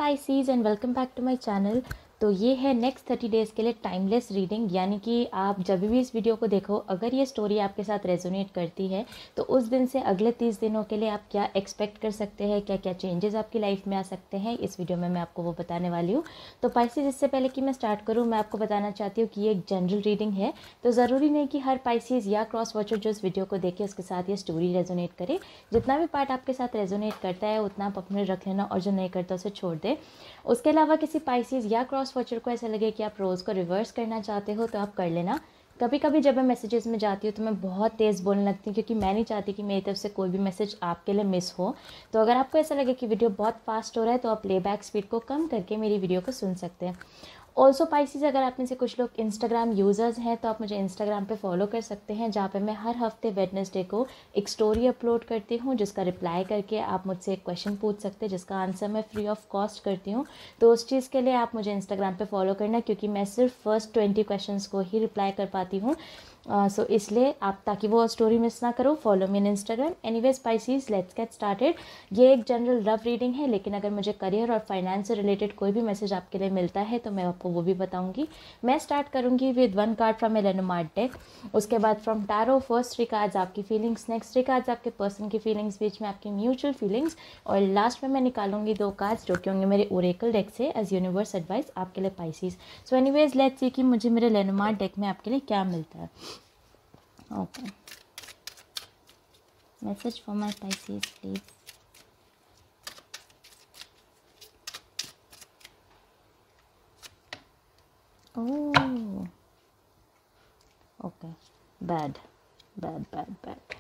Pisces and welcome back to my channel. तो ये है नेक्स्ट 30 डेज़ के लिए टाइमलेस रीडिंग, यानी कि आप जब भी इस वीडियो को देखो, अगर ये स्टोरी आपके साथ रेजोनेट करती है तो उस दिन से अगले 30 दिनों के लिए आप क्या एक्सपेक्ट कर सकते हैं, क्या क्या चेंजेस आपकी लाइफ में आ सकते हैं, इस वीडियो में मैं आपको वो बताने वाली हूँ। तो पाइसीज़, इससे पहले कि मैं स्टार्ट करूँ, मैं आपको बताना चाहती हूँ कि ये एक जनरल रीडिंग है। तो ज़रूरी नहीं कि हर पाइसीज़ या क्रॉस वॉचर जो इस वीडियो को देखे उसके साथ ये स्टोरी रेजोनेट करे। जितना भी पार्ट आपके साथ रेजोनेट करता है उतना आप अपने रख लेना, और जो नहीं करता उसे छोड़ दे। उसके अलावा किसी पाइसीज़ या क्रॉस वॉचर को ऐसा लगे कि आप रोज़ को रिवर्स करना चाहते हो तो आप कर लेना। कभी कभी जब मैं मैसेजेस में जाती हूँ तो मैं बहुत तेज़ बोलने लगती हूँ, क्योंकि मैं नहीं चाहती कि मेरी तरफ से कोई भी मैसेज आपके लिए मिस हो। तो अगर आपको ऐसा लगे कि वीडियो बहुत फास्ट हो रहा है तो आप प्लेबैक स्पीड को कम करके मेरी वीडियो को सुन सकते हैं। ऑल्सो पाइसीज़, अगर आप में से कुछ लोग इंस्टाग्राम यूज़र्स हैं तो आप मुझे इंस्टाग्राम पे फॉलो कर सकते हैं, जहाँ पे मैं हर हफ्ते वेडनेसडे को एक स्टोरी अपलोड करती हूँ, जिसका रिप्लाई करके आप मुझसे एक क्वेश्चन पूछ सकते हैं, जिसका आंसर मैं फ्री ऑफ कॉस्ट करती हूँ। तो उस चीज़ के लिए आप मुझे इंस्टाग्राम पे फॉलो करना, क्योंकि मैं सिर्फ फर्स्ट 20 क्वेश्चंस को ही रिप्लाई कर पाती हूँ। सो इसलिए आप, ताकि वो स्टोरी मिस ना करो, follow me in Instagram. Anyways Pisces, let's get started. ये एक जनरल रफ रीडिंग है, लेकिन अगर मुझे करियर और फाइनेंस से रिलेटेड कोई भी मैसेज आपके लिए मिलता है तो मैं आपको वो भी बताऊंगी। मैं स्टार्ट करूंगी with one card from Lenormand deck, उसके बाद फ्रॉम टैरो फर्स्ट 3 कार्ड्स आपकी फीलिंग्स, नेक्स्ट 3 कार्ड्स आपके पर्सन की फीलिंग्स, बीच में आपकी म्यूचुअल फीलिंग्स, और लास्ट में मैं निकालूंगी 2 कार्ड्स जो कि होंगे मेरे ओरेकल डेक से एज यूनिवर्स एडवाइस आपके लिए Pisces. So anyways let's see कि मुझे मेरे लेनोमार्ट डेक में आपके लिए क्या मिलता है। Okay, message for my Pisces please. Oh okay, bad bad bad bad.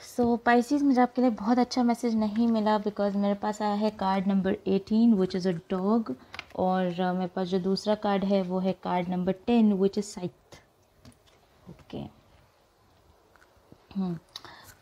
So Pisces, मुझे आपके लिए बहुत अच्छा मैसेज नहीं मिला, बिकॉज मेरे पास आया है card number 18 which is a dog, और मेरे पास जो दूसरा कार्ड है वो है कार्ड नंबर 10 विच इज़ साइथ। ओके,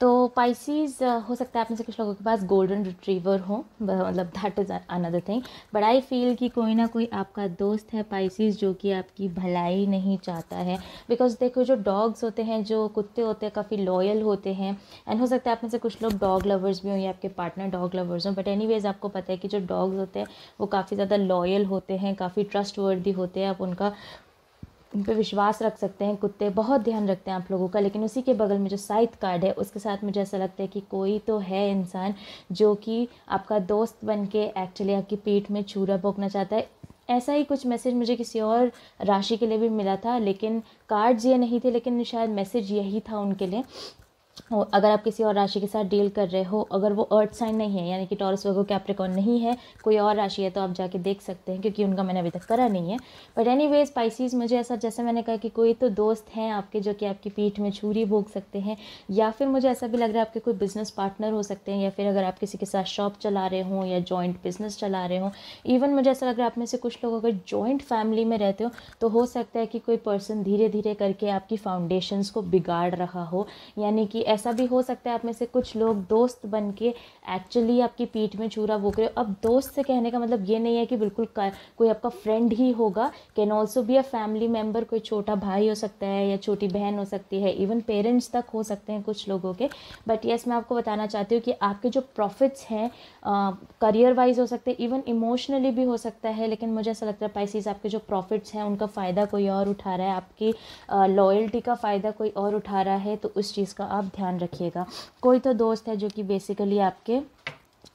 तो पाइसीज़, हो सकता है आप में से कुछ लोगों के पास गोल्डन रिट्रीवर हो, मतलब that is another thing, but I feel कि कोई ना कोई आपका दोस्त है पाइसीज़ जो कि आपकी भलाई नहीं चाहता है। बिकॉज देखो, जो डॉग्स होते हैं, जो कुत्ते होते हैं, काफ़ी लॉयल होते हैं। एंड हो सकता है आप में से कुछ लोग डॉग लवर्स भी हों या आपके पार्टनर डॉग लवर्स हों, बट एनीवेज आपको पता है कि जो डॉग्स होते हैं वो काफ़ी ज़्यादा लॉयल होते हैं, काफ़ी ट्रस्टवर्दी होते हैं, आप उन पर विश्वास रख सकते हैं। कुत्ते बहुत ध्यान रखते हैं आप लोगों का। लेकिन उसी के बगल में जो साइथ कार्ड है उसके साथ मुझे ऐसा लगता है कि कोई तो है इंसान जो कि आपका दोस्त बन के एक्चुअली आपकी पीठ में छुरा भोंकना चाहता है। ऐसा ही कुछ मैसेज मुझे किसी और राशि के लिए भी मिला था, लेकिन कार्ड्स ये नहीं थे, लेकिन शायद मैसेज यही था उनके लिए। अगर आप किसी और राशि के साथ डील कर रहे हो, अगर वो अर्थ साइन नहीं है, यानी कि टॉरस वर्गो कैप्रिकॉर्न नहीं है, कोई और राशि है, तो आप जाके देख सकते हैं, क्योंकि उनका मैंने अभी तक करा नहीं है। बट एनीवेज पाइसीज़, मुझे ऐसा, जैसे मैंने कहा कि कोई तो दोस्त हैं आपके जो कि आपकी पीठ में छुरी भोंक सकते हैं, या फिर मुझे ऐसा भी लग रहा है आपके कोई बिजनेस पार्टनर हो सकते हैं, या फिर अगर आप किसी के साथ शॉप चला रहे हों या जॉइंट बिजनेस चला रहे हों। इवन मुझे ऐसा लग रहा है आप में से कुछ लोग अगर जॉइंट फैमिली में रहते हो तो हो सकता है कि कोई पर्सन धीरे धीरे करके आपकी फाउंडेशंस को बिगाड़ रहा हो। यानी कि ऐसा भी हो सकता है आप में से कुछ लोग दोस्त बन के एक्चुअली आपकी पीठ में छुरा भोंक रहे हो। अब दोस्त से कहने का मतलब ये नहीं है कि बिल्कुल कोई आपका फ्रेंड ही होगा, can also be a family member, कोई छोटा भाई हो सकता है या छोटी बहन हो सकती है, इवन पेरेंट्स तक हो सकते हैं कुछ लोगों के। बट येस, मैं आपको बताना चाहती हूँ कि आपके जो प्रॉफिट्स हैं करियर वाइज हो सकते हैं, इवन इमोशनली भी हो सकता है, लेकिन मुझे ऐसा लगता है पाइसीज़ आपके जो प्रॉफिट्स हैं उनका फ़ायदा कोई और उठा रहा है, आपकी लॉयल्टी का फ़ायदा कोई और उठा रहा है। तो उस चीज़ का आप ध्यान रखिएगा। कोई तो दोस्त है जो कि बेसिकली आपके,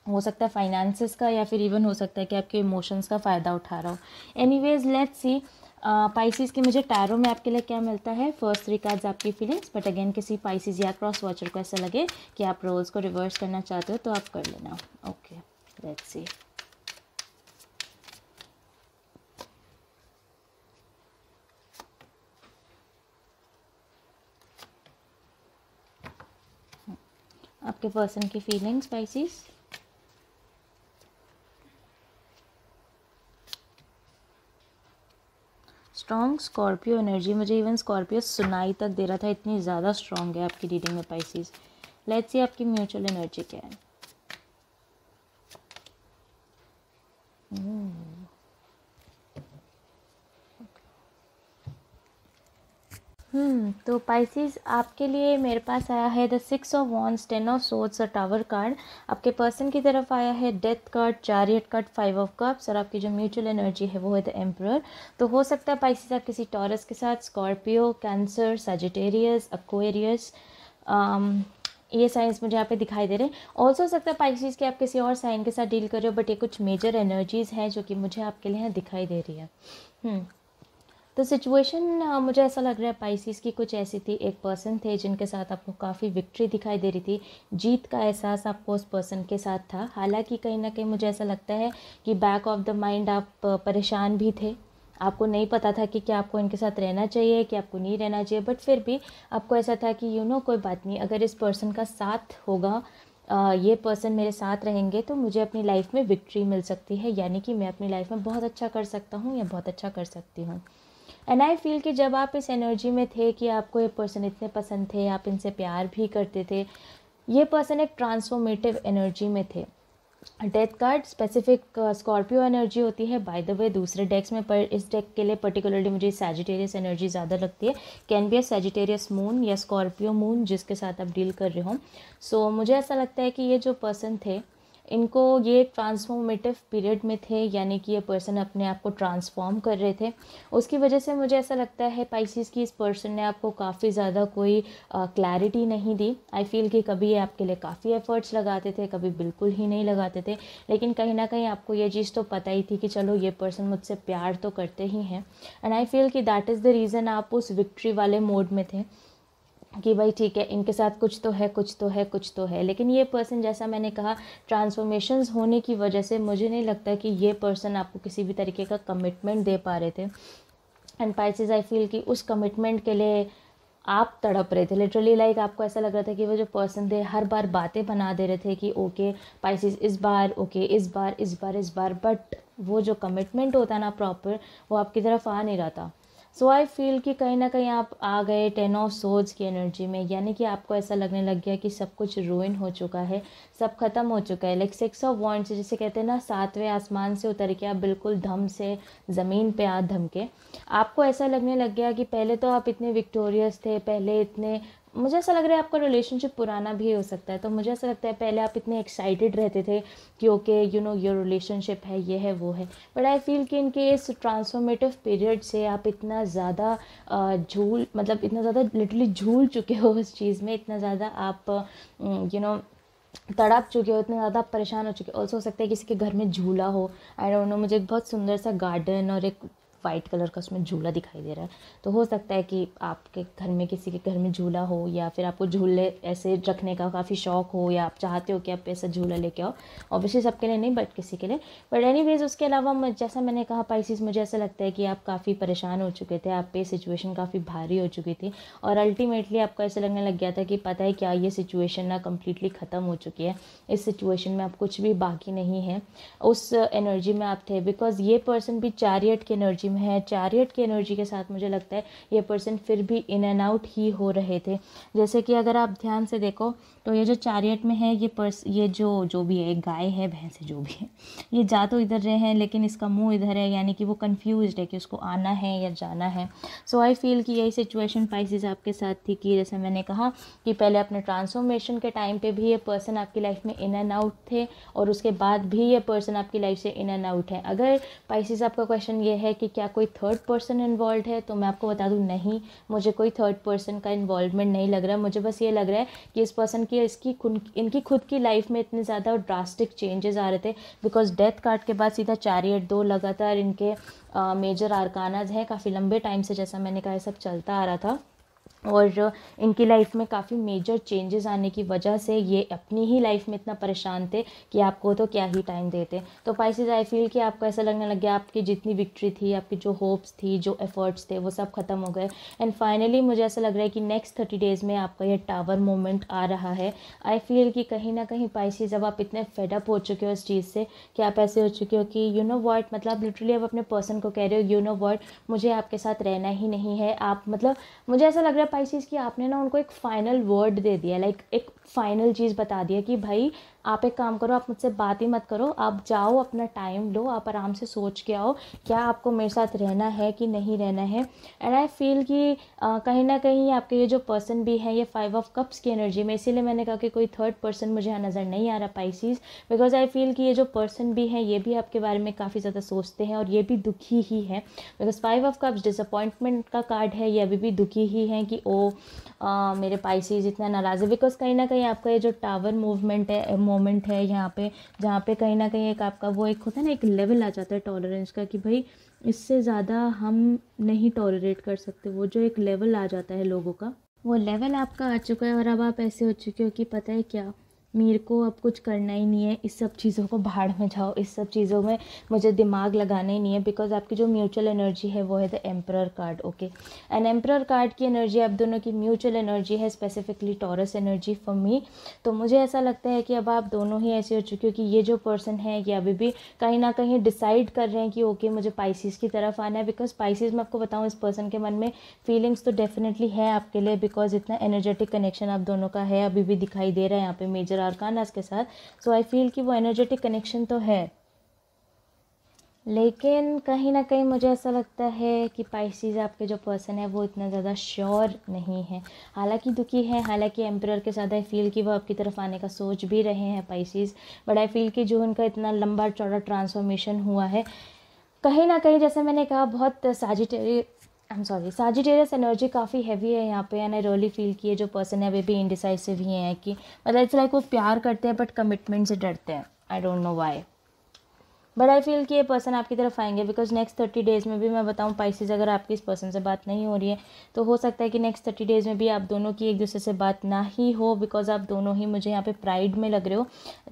हो सकता है फाइनेंसेस का, या फिर इवन हो सकता है कि आपके इमोशंस का फ़ायदा उठा रहा हो। एनीवेज लेट्स सी पाइसीज़ की मुझे टैरो में आपके लिए क्या मिलता है। फर्स्ट 3 कार्ड्स आपकी फीलिंग्स, बट अगेन किसी पाइसीज़ या क्रॉस वॉचर को ऐसा लगे कि आप रोल्स को रिवर्स करना चाहते हो तो आप कर लेना। Okay, let's see. आपके पर्सन की feelings Pisces. Strong Scorpio energy, मुझे इवन स्कॉर्पियो सुनाई तक दे रहा था, इतनी ज़्यादा स्ट्रॉन्ग है आपकी रीडिंग में पाइसीज़। लेट्स सी आपकी म्यूचुअल एनर्जी क्या है। तो पाइसेस आपके लिए मेरे पास आया है the 6 of wands, 10 of swords और टावर कार्ड। आपके पर्सन की तरफ आया है death card, chariot card, 5 of cups और आपकी जो म्यूचुअल एनर्जी है वो है द एम्परर। तो हो सकता है पाइसेस आप किसी टॉरस के साथ, स्कॉर्पियो, कैंसर, सजिटेरियस, एक्वेरियस, ये साइंस मुझे यहाँ पे दिखाई दे रहे हैं। ऑल्सो हो सकता है पाइसेस कि आप किसी और साइन के साथ डील कर रहे हो, बट ये कुछ मेजर एनर्जीज़ हैं जो कि मुझे आपके लिए यहाँ दिखाई दे रही है। तो सिचुएशन मुझे ऐसा लग रहा है पाइसेस की कुछ ऐसी थी, एक पर्सन थे जिनके साथ आपको काफ़ी विक्ट्री दिखाई दे रही थी, जीत का एहसास आपको उस पर्सन के साथ था। हालांकि कहीं ना कहीं मुझे ऐसा लगता है कि बैक ऑफ द माइंड आप परेशान भी थे, आपको नहीं पता था कि क्या आपको इनके साथ रहना चाहिए कि आपको नहीं रहना चाहिए, बट फिर भी आपको ऐसा था कि कोई बात नहीं, अगर इस पर्सन का साथ होगा, ये पर्सन मेरे साथ रहेंगे तो मुझे अपनी लाइफ में विक्ट्री मिल सकती है, यानी कि मैं अपनी लाइफ में बहुत अच्छा कर सकता हूँ या बहुत अच्छा कर सकती हूँ। एंड आई फील कि जब आप इस एनर्जी में थे कि आपको ये पर्सन इतने पसंद थे, आप इनसे प्यार भी करते थे, ये पर्सन एक ट्रांसफॉर्मेटिव एनर्जी में थे। Death card specific Scorpio energy होती है बाय द वे दूसरे डेक्स में, पर इस डेक के लिए पर्टिकुलरली मुझे सैजिटेरियस एनर्जी ज़्यादा लगती है। Can be a Sagittarius moon या स्कॉर्पियो मून जिसके साथ आप डील कर रहे हो। सो मुझे ऐसा लगता है कि ये जो पर्सन थे इनको ये ट्रांसफॉर्मेटिव पीरियड में थे, यानी कि ये पर्सन अपने आप को ट्रांसफॉर्म कर रहे थे। उसकी वजह से मुझे ऐसा लगता है पाइसेस की इस पर्सन ने आपको काफ़ी ज़्यादा कोई क्लैरिटी नहीं दी। आई फील कि कभी ये आपके लिए काफ़ी एफर्ट्स लगाते थे, कभी बिल्कुल ही नहीं लगाते थे, लेकिन कहीं ना कहीं आपको ये चीज़ तो पता ही थी कि चलो ये पर्सन मुझसे प्यार तो करते ही हैं। एंड आई फील कि दैट इज़ द रीज़न आप उस विक्ट्री वाले मोड में थे कि भाई ठीक है, इनके साथ कुछ तो है, कुछ तो है, कुछ तो है। लेकिन ये पर्सन, जैसा मैंने कहा, ट्रांसफॉर्मेशंस होने की वजह से मुझे नहीं लगता कि ये पर्सन आपको किसी भी तरीके का कमिटमेंट दे पा रहे थे। एंड पाइसेस आई फील कि उस कमिटमेंट के लिए आप तड़प रहे थे लिटरली, लाइक आपको ऐसा लग रहा था कि वो जो पर्सन थे हर बार बातें बना दे रहे थे कि ओके पाइसेस इस बार, ओके इस बार, इस बार, इस बार, बट वो जो कमिटमेंट होता ना प्रॉपर, वो आपकी तरफ आ नहीं रहा था। सो आई फील कि कहीं ना कहीं आप आ गए 10 ऑफ सोर्ड्स की एनर्जी में, यानी कि आपको ऐसा लगने लग गया कि सब कुछ रूइन हो चुका है, सब खत्म हो चुका है। लाइक 6 ऑफ वॉन्ड्स जिसे कहते हैं ना, 7वें आसमान से उतर के आप बिल्कुल धम से ज़मीन पे आ धमके। आपको ऐसा लगने लग गया कि पहले तो आप इतने विक्टोरियस थे, पहले इतने, मुझे ऐसा लग रहा है आपका रिलेशनशिप पुराना भी हो सकता है, तो मुझे ऐसा लगता है पहले आप इतने एक्साइटेड रहते थे कि ओके योर रिलेशनशिप है, ये है, वो है। बट आई फील कि इनके इस ट्रांसफॉर्मेटिव पीरियड से आप इतना ज़्यादा इतना ज़्यादा लिटरली झूल चुके हो उस चीज़ में, इतना ज़्यादा आप तड़प चुके हो, इतना ज़्यादा परेशान हो चुके हो। ऑल्सो हो सकता है किसी के घर में झूला हो, आई डोंट नो, मुझे एक बहुत सुंदर सा गार्डन और एक वाइट कलर का उसमें झूला दिखाई दे रहा है। तो हो सकता है कि आपके घर में, किसी के घर में झूला हो, या फिर आपको झूले ऐसे रखने का काफ़ी शौक हो, या आप चाहते हो कि आप ऐसा झूला लेके आओ। ऑब्वियसली सबके लिए नहीं, बट किसी के लिए। बट एनीवेज उसके अलावा जैसा मैंने कहा पाइसेस, मुझे ऐसा लगता है कि आप काफ़ी परेशान हो चुके थे, आप पे सिचुएशन काफ़ी भारी हो चुकी थी, और अल्टीमेटली आपको ऐसा लगने लग गया था कि पता है क्या, ये सिचुएशन ना कम्प्लीटली ख़त्म हो चुकी है, इस सिचुएशन में अब कुछ भी बाकी नहीं है। उस एनर्जी में आप थे, बिकॉज ये पर्सन भी चैरियट की एनर्जी में है। चैरियट की एनर्जी के साथ मुझे लगता है ये पर्सन फिर भी इन एंड आउट ही हो रहे थे। जैसे कि अगर आप ध्यान से देखो तो ये जो चैरियट में है, ये जो भी है, गाय है, भैंस है, जो भी है, ये जा तो इधर रहे हैं लेकिन इसका मुंह इधर है, यानी कि वो कंफ्यूज्ड है कि उसको आना है या जाना है। सो आई फील कि यही सिचुएशन पाइसेस आपके साथ थी कि जैसे मैंने कहा कि पहले अपने ट्रांसफॉर्मेशन के टाइम पे भी ये पर्सन आपकी लाइफ में इन एंड आउट थे, और उसके बाद भी ये पर्सन आपकी लाइफ से इन एंड आउट है। अगर पाइसेस आपका क्वेश्चन ये है कि क्या कोई थर्ड पर्सन इन्वॉल्व है, तो मैं आपको बता दूं नहीं, मुझे कोई थर्ड पर्सन का इन्वॉल्वमेंट नहीं लग रहा है। मुझे बस ये लग रहा है कि इस पर्सन की इनकी खुद की लाइफ में इतने ज़्यादा ड्रास्टिक चेंजेस आ रहे थे, बिकॉज डेथ कार्ड के बाद सीधा चैरियट, 2 लगातार इनके मेजर आर्कानाज हैं, काफ़ी लंबे टाइम से, जैसा मैंने कहा, ये सब चलता आ रहा था, और इनकी लाइफ में काफ़ी मेजर चेंजेस आने की वजह से ये अपनी ही लाइफ में इतना परेशान थे कि आपको तो क्या ही टाइम देते। तो पाइसेस आई फील कि आपको ऐसा लगने लग गया आपकी जितनी विक्ट्री थी, आपकी जो होप्स थी, जो एफर्ट्स थे, वो सब खत्म हो गए। एंड फाइनली मुझे ऐसा लग रहा है कि नेक्स्ट 30 डेज़ में आपका ये टावर मोमेंट आ रहा है। आई फील कि कहीं ना कहीं पाइसेस अब आप इतने फेडअप हो चुके हो इस चीज़ से कि आप ऐसे हो चुके हो कि व्हाट, मतलब लिटरली आप अपने पर्सन को कह रहे हो व्हाट, मुझे आपके साथ रहना ही नहीं है। आप, मतलब मुझे ऐसा लग रहा है पाइसेस कि आपने ना उनको एक फाइनल वर्ड दे दिया, लाइक एक फाइनल चीज़ बता दिया कि भाई आप एक काम करो, आप मुझसे बात ही मत करो, आप जाओ, अपना टाइम लो, आप आराम से सोच के आओ क्या आपको मेरे साथ रहना है कि नहीं रहना है। एंड आई फील कि कहीं ना कहीं आपके ये जो पर्सन भी है, ये 5 ऑफ कप्स की एनर्जी में, इसीलिए मैंने कहा कि कोई थर्ड पर्सन मुझे यहाँ नज़र नहीं आ रहा पाइसेस, बिकॉज आई फील कि ये जो पर्सन भी है ये भी आपके बारे में काफ़ी ज़्यादा सोचते हैं और ये भी दुखी ही है, बिकॉज 5 ऑफ कप्स डिसअपॉइंटमेंट का कार्ड है, ये अभी भी दुखी ही हैं कि ओ मेरे पाइसेस इतना नाराज़ है, बिकॉज कहीं ना कहीं आपका ये जो टावर मोमेंट है यहाँ पे, जहाँ पे कहीं ना कहीं एक आपका वो एक होता है ना, एक लेवल आ जाता है टॉलरेंस का कि भाई इससे ज़्यादा हम नहीं टॉलरेट कर सकते, वो जो एक लेवल आ जाता है लोगों का, वो लेवल आपका आ चुका है और अब आप ऐसे हो चुके हो कि पता है क्या, मेरे को अब कुछ करना ही नहीं है, इस सब चीज़ों को भाड़ में जाओ, इस सब चीज़ों में मुझे दिमाग लगाना ही नहीं है, बिकॉज आपकी जो म्यूचुअल एनर्जी है वो है the emperor card. Okay, and emperor card की एनर्जी आप दोनों की म्यूचुअल एनर्जी है, specifically taurus energy for me. तो मुझे ऐसा लगता है कि अब आप दोनों ही ऐसे हो चुके हो कि ये जो पर्सन है ये अभी भी कहीं ना कहीं डिसाइड कर रहे हैं कि ओके मुझे पाइसेस की तरफ आना है, बिकॉज पाइसेस मैं आपको बताऊँ इस पर्सन के मन में फीलिंग्स तो डेफिनेटली है आपके लिए, बिकॉज इतना एनर्जेटिक कनेक्शन आप दोनों का है, अभी भी दिखाई दे रहा है यहाँ पे मेजर आर्कानास के साथ। सो आई फील कि वो एनर्जेटिक कनेक्शन तो है, लेकिन कहीं ना कहीं मुझे ऐसा लगता है कि पाइसेस आपके जो पर्सन है वो इतना ज़्यादा श्योर नहीं है, हालांकि दुखी है, हालांकि एम्परर के साथ आई फील कि वो आपकी तरफ आने का सोच भी रहे हैं पाइसेस, बट आई फील कि जो उनका इतना लंबा चौड़ा ट्रांसफॉर्मेशन हुआ है, कहीं ना कहीं जैसे मैंने कहा बहुत साजिटेरियस एनर्जी काफ़ी हैवी है यहाँ पे, एंड आई रियली फील कि ये जो पर्सन है वे भी इनडिसाइसिव ही हैं, कि मतलब इट्स लाइक वो प्यार करते हैं बट कमिटमेंट से डरते हैं, I don't know why, but I feel कि ये पर्सन आपकी तरफ आएंगे, बिकॉज नेक्स्ट 30 डेज़ में भी मैं बताऊँ पाइसेस, अगर आपकी इस पर्सन से बात नहीं हो रही है तो हो सकता है कि नेक्स्ट 30 डेज़ में भी आप दोनों की एक दूसरे से बात ना ही हो, बिकॉज आप दोनों ही मुझे यहाँ पे प्राइड में लग रहे हो।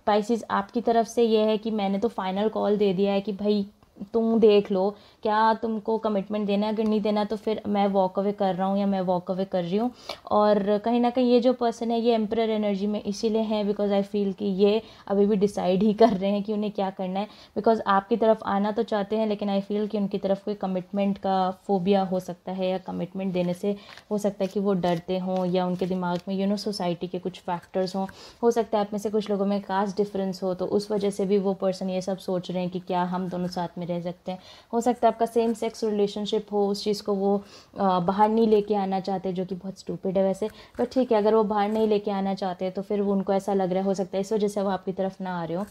पाइसेस आपकी तरफ से ये है कि मैंने तो फाइनल कॉल दे दिया है कि भाई तुम देख लो क्या तुमको कमिटमेंट देना है, अगर नहीं देना तो फिर मैं वॉक अवे कर रहा हूँ या मैं वॉक अवे कर रही हूँ। और कहीं ना कहीं ये जो पर्सन है ये एम्परर एनर्जी में इसीलिए है बिकॉज आई फील कि ये अभी भी डिसाइड ही कर रहे हैं कि उन्हें क्या करना है, बिकॉज आपकी तरफ आना तो चाहते हैं, लेकिन आई फील कि उनकी तरफ कोई कमिटमेंट का फोबिया हो सकता है, या कमिटमेंट देने से हो सकता है कि वो डरते हों, या उनके दिमाग में सोसाइटी के कुछ फैक्टर्स हों, हो सकता है आप में से कुछ लोगों में कास्ट डिफरेंस हो, तो उस वजह से भी वो पर्सन ये सब सोच रहे हैं कि क्या हम दोनों साथ में रह सकते हैं। हो सकता है आपका सेम सेक्स रिलेशनशिप हो, उस चीज़ को वो बाहर नहीं लेके आना चाहते, जो कि बहुत स्टूपिड है वैसे, पर ठीक है, अगर वो बाहर नहीं लेके आना चाहते तो फिर वो उनको ऐसा लग रहा है, हो सकता है इस वजह से वो आपकी तरफ ना आ रहे हो।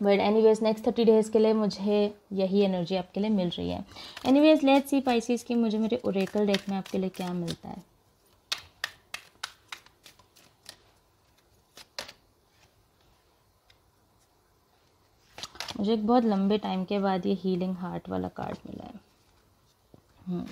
बट एनीवेज नेक्स्ट 30 डेज़ के लिए मुझे यही एनर्जी आपके लिए मिल रही है। एनीवेज लेट्स सी पाइसेस की मुझे मेरे ओरेकल डेक में आपके लिए क्या मिलता है। मुझे एक बहुत लंबे टाइम के बाद ये हीलिंग हार्ट वाला कार्ड मिला है।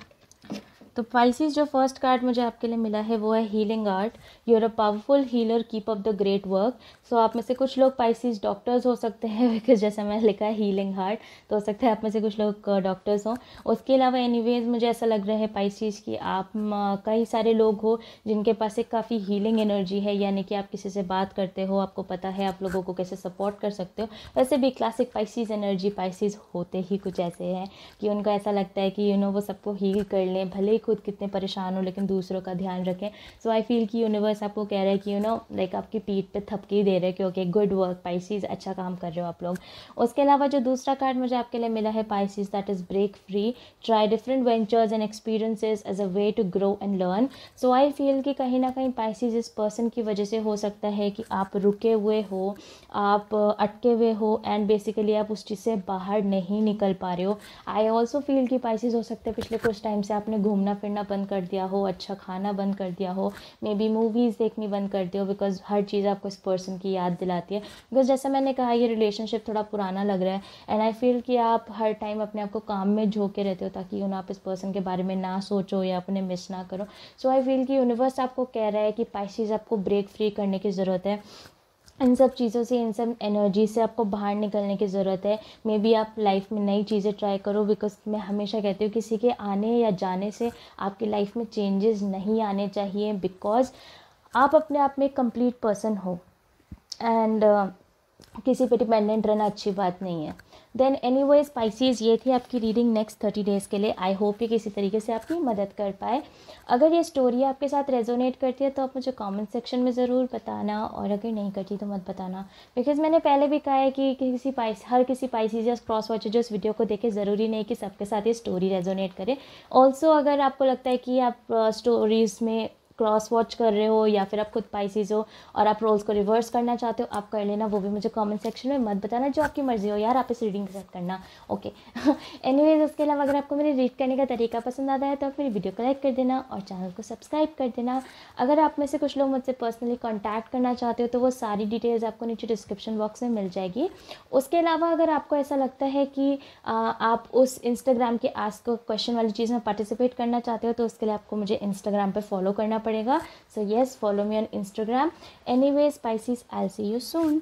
तो पाइसेस जो फर्स्ट कार्ड मुझे आपके लिए मिला है वो है healing art. You are a powerful healer, keep up the great work. So आप में से कुछ लोग पाइसेस डॉक्टर्स हो सकते हैं, बिकॉज जैसा मैंने लिखा है हीलिंग हार्ट, तो हो सकता है आप में से कुछ लोग डॉक्टर्स हों। उसके अलावा एनीवेज मुझे ऐसा लग रहा है पाइसेस कि आप कई सारे लोग हो जिनके पास एक काफ़ी हीलिंग एनर्जी है, यानी कि आप किसी से बात करते हो, आपको पता है आप लोगों को कैसे सपोर्ट कर सकते हो। वैसे भी क्लासिक पाइसेस एनर्जी, पाइसेस होते ही कुछ ऐसे हैं कि उनको ऐसा लगता है कि वो सबको हील कर लें, भले ही खुद कितने परेशान हो लेकिन दूसरों का ध्यान रखें। सो आई फील कि यूनिवर्स आपको कह रहा है कि लाइक आपकी पीठ पे थपकी दे रहे हैं कि ओके गुड वर्क पाइसेस, अच्छा काम कर रहे हो आप लोग। उसके अलावा जो दूसरा कार्ड मुझे आपके लिए मिला है pieces, that is break free, try different ventures and experiences as a way to grow and learn. So I feel कि कहीं ना कहीं पाइसेस इस पर्सन की वजह से हो सकता है कि आप रुके हुए हो, आप अटके हुए हो, एंड बेसिकली आप उस चीज़ से बाहर नहीं निकल पा रहे हो। आई ऑल्सो फील कि पाइसेस हो सकते हैं पिछले कुछ टाइम से आपने घूमना फिरना बंद कर दिया हो, अच्छा खाना बंद कर दिया हो, मे बी मूवीज़ देखनी बंद कर दिया हो, बिकॉज हर चीज़ आपको इस पर्सन की याद दिलाती है। बिकॉज जैसा मैंने कहा ये रिलेशनशिप थोड़ा पुराना लग रहा है, एंड आई फील कि आप हर टाइम अपने आप को काम में झोंके रहते हो ताकि आप इस पर्सन के बारे में ना सोचो या अपने मिस ना करो। सो आई फील कि यूनिवर्स आपको कह रहा है कि पाइसेस आपको ब्रेक फ्री करने की ज़रूरत है, इन सब चीज़ों से, इन सब एनर्जी से आपको बाहर निकलने की ज़रूरत है। मे बी आप लाइफ में नई चीज़ें ट्राई करो, बिकॉज मैं हमेशा कहती हूँ किसी के आने या जाने से आपकी लाइफ में चेंजेस नहीं आने चाहिए, बिकॉज आप अपने आप में एक कंप्लीट पर्सन हो, एंड किसी पे डिपेंडेंट रहना अच्छी बात नहीं है। देन एनीवेज स्पाइसीज, ये थी आपकी रीडिंग नेक्स्ट 30 डेज़ के लिए। आई होप ये किसी तरीके से आपकी मदद कर पाए। अगर ये स्टोरी आपके साथ रेजोनेट करती है तो आप मुझे कमेंट सेक्शन में ज़रूर बताना, और अगर नहीं करती तो मत बताना, बिकॉज़ मैंने पहले भी कहा है कि हर किसी पाइसीज या क्रॉस वॉचर जो इस वीडियो को देखे, ज़रूरी नहीं कि सबके साथ ये स्टोरी रेजोनेट करे। ऑल्सो अगर आपको लगता है कि आप स्टोरीज़ में क्रॉस वॉच कर रहे हो या फिर आप खुद पाइसीज हो और आप रोल्स को रिवर्स करना चाहते हो, आप कर लेना, वो भी मुझे कमेंट सेक्शन में मत बताना, जो आपकी मर्ज़ी हो यार, आप इस रीडिंग के साथ करना, ओके। एनीवेज, उसके अलावा अगर आपको मेरे रीड करने का तरीका पसंद आता है तो आप मेरी वीडियो को लाइक कर देना और चैनल को सब्सक्राइब कर देना। अगर आप में से कुछ लोग मुझसे पर्सनली कॉन्टैक्ट करना चाहते हो तो वो सारी डिटेल्स आपको नीचे डिस्क्रिप्शन बॉक्स में मिल जाएगी। उसके अलावा अगर आपको ऐसा लगता है कि आप उस इंस्टाग्राम के आस्क क्वेश्चन वाली चीज़ में पार्टिसिपेट करना चाहते हो तो उसके लिए आपको मुझे इंस्टाग्राम पर फॉलो करना पड़ेगा। So yes, follow me on Instagram. Anyways, Pisces, I'll see you soon.